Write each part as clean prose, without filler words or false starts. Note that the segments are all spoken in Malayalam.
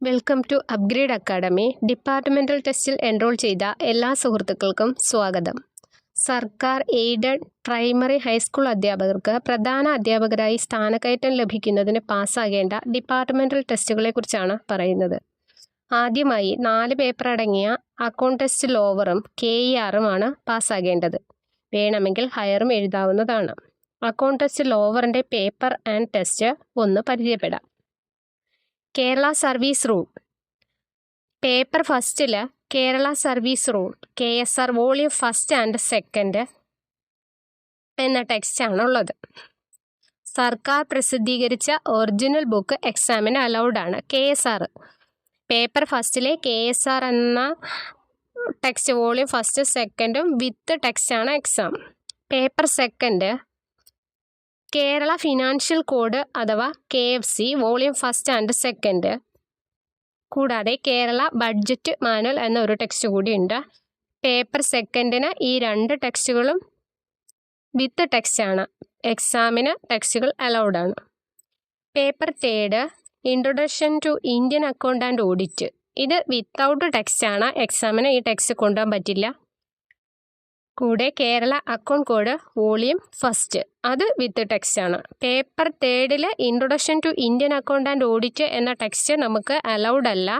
Welcome to upgrade academy. Departmental ടെസ്റ്റിൽ എൻറോൾ ചെയ്ത എല്ലാ സുഹൃത്തുക്കൾക്കും സ്വാഗതം. സർക്കാർ എയ്ഡഡ് പ്രൈമറി ഹൈസ്കൂൾ അധ്യാപകർക്ക് പ്രധാന അധ്യാപകരായി സ്ഥാനക്കയറ്റം ലഭിക്കുന്നതിന് പാസ്സാകേണ്ട ഡിപ്പാർട്ട്മെൻ്റൽ ടെസ്റ്റുകളെക്കുറിച്ചാണ് പറയുന്നത്. ആദ്യമായി 4 പേപ്പർ അടങ്ങിയ അക്കൗണ്ട് ടെസ്റ്റ് ലോവറും KERുമാണ് പാസ്സാകേണ്ടത്. വേണമെങ്കിൽ ഹയറും എഴുതാവുന്നതാണ്. അക്കൗണ്ട് ടെസ്റ്റ് ലോവറിൻ്റെ പേപ്പർ ആൻഡ് ടെസ്റ്റ് ഒന്ന് പരിചയപ്പെടാം. കേരള സർവീസ് റൂൾ പേപ്പർ ഫസ്റ്റിൽ Kerala service rule KSR volume first and second എന്ന ടെക്സ്റ്റാണ് ഉള്ളത്. സർക്കാർ പ്രസിദ്ധീകരിച്ച ഒറിജിനൽ ബുക്ക് എക്സാമിന് അലൗഡ് ആണ്. KSR പേപ്പർ ഫസ്റ്റിലെ KSR എന്ന ടെക്സ്റ്റ് വോളിയം ഫസ്റ്റ് സെക്കൻഡും വിത്ത് ടെക്സ്റ്റാണ് exam. Paper second Kerala financial code അഥവാ KFC volume first and second, കൂടാതെ കേരള ബഡ്ജറ്റ് മാനുവൽ എന്ന ഒരു ടെക്സ്റ്റ് കൂടിയുണ്ട്. പേപ്പർ സെക്കൻഡിന് ഈ 2 ടെക്സ്റ്റുകളും വിത്ത് ടെക്സ്റ്റാണ്. എക്സാമിന് ടെക്സ്റ്റുകൾ അലൗഡ് ആണ്. Paper third introduction to Indian account and audit, ഇത് വിത്തൗട്ട് ടെക്സ്റ്റാണ്. എക്സാമിന് ഈ ടെക്സ്റ്റ് കൊണ്ടുപോകാൻ പറ്റില്ല. കൂടെ Kerala account code volume first, അത് വിത്ത് ടെക്സ്റ്റാണ്. പേപ്പർ തേർഡിൽ introduction to Indian account and audit എന്ന ടെക്സ്റ്റ് നമുക്ക് അലൗഡ് അല്ല,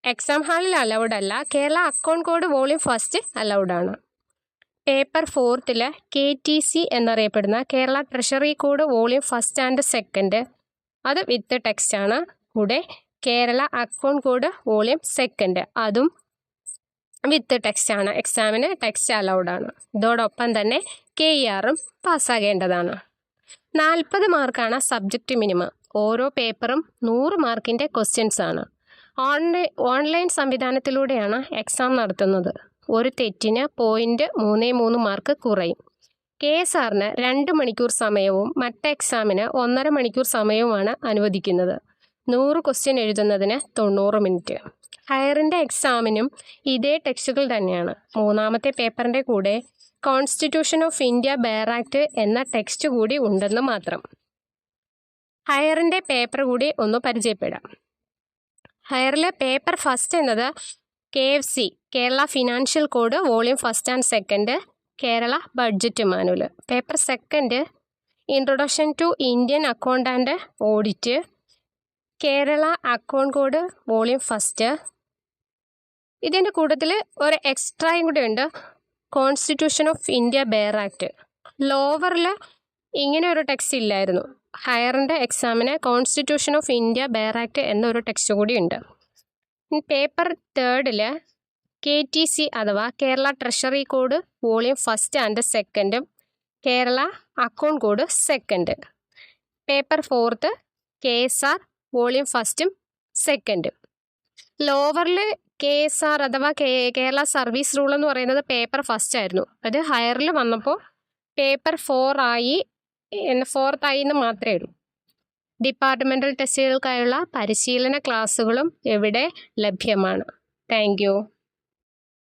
എക്സാം ഹാളിൽ അലൗഡ് അല്ല. Kerala account code volume first allowed ആണ്. പേപ്പർ ഫോർത്തിൽ KTC എന്നറിയപ്പെടുന്ന Kerala treasury code volume first and second, അത് വിത്ത് ടെക്സ്റ്റാണ്. കൂടെ Kerala account code volume second, അതും വിത്ത് ടെക്സ്റ്റാണ്. എക്സാമിന് ടെക്സ്റ്റ് അലൗഡ് ആണ്. ഇതോടൊപ്പം തന്നെ KERും പാസ്സാകേണ്ടതാണ്. 40 മാർക്കാണ് സബ്ജക്റ്റ് മിനിമം. ഓരോ പേപ്പറും 100 മാർക്കിൻ്റെ ക്വസ്റ്റ്യൻസ് ആണ്. ഓൺലൈൻ സംവിധാനത്തിലൂടെയാണ് എക്സാം നടത്തുന്നത്. ഒരു തെറ്റിന് 0.33 മാർക്ക് കുറയും. KSRന് 2 മണിക്കൂർ സമയവും മറ്റ് എക്സാമിന് 1.5 മണിക്കൂർ സമയവുമാണ് അനുവദിക്കുന്നത്. 100 ക്വസ്റ്റ്യൻ എഴുതുന്നതിന് 90 മിനിറ്റ്. ഹയറിൻ്റെ എക്സാമിനും ഇതേ ടെക്സ്റ്റുകൾ തന്നെയാണ്. 3ാമത്തെ പേപ്പറിൻ്റെ കൂടെ constitution of India bare act എന്ന ടെക്സ്റ്റ് കൂടി ഉണ്ടെന്ന് മാത്രം. ഹയറിൻ്റെ പേപ്പർ കൂടി ഒന്ന് പരിചയപ്പെടാം. ഹയറിലെ പേപ്പർ ഫസ്റ്റ് എന്നത് KFC Kerala financial code volume first and second, Kerala budget manual. Paper second introduction to Indian account and audit, Kerala account code volume first. ഇതിൻ്റെ കൂട്ടത്തിൽ ഒരു എക്സ്ട്രായും കൂടെ ഉണ്ട്, constitution of India bare act. ലോവറിൽ ഇങ്ങനെ ഒരു ടെക്സ്റ്റ് ഇല്ലായിരുന്നു. ഹയറിൻ്റെ എക്സാമിന് constitution of India bare act എന്നൊരു ടെക്സ്റ്റ് കൂടി ഉണ്ട്. പേപ്പർ തേർഡിൽ KTC അഥവാ Kerala treasury code volume first and സെക്കൻഡും, Kerala account code second. Paper fourth KSR volume ഫസ്റ്റും സെക്കൻഡും. ലോവറിൽ KSR അഥവാ കേരള സർവീസ് റൂൾ എന്ന് പറയുന്നത് പേപ്പർ ഫസ്റ്റ് ആയിരുന്നു. അത് ഹയറിൽ വന്നപ്പോൾ പേപ്പർ ഫോർത്തായി എന്ന് മാത്രമേ ഉള്ളൂ. ഡിപ്പാർട്ട്മെൻ്റൽ ടെസ്റ്റുകൾക്കായുള്ള പരിശീലന ക്ലാസ്സുകളും ഇവിടെ ലഭ്യമാണ്. Thank you.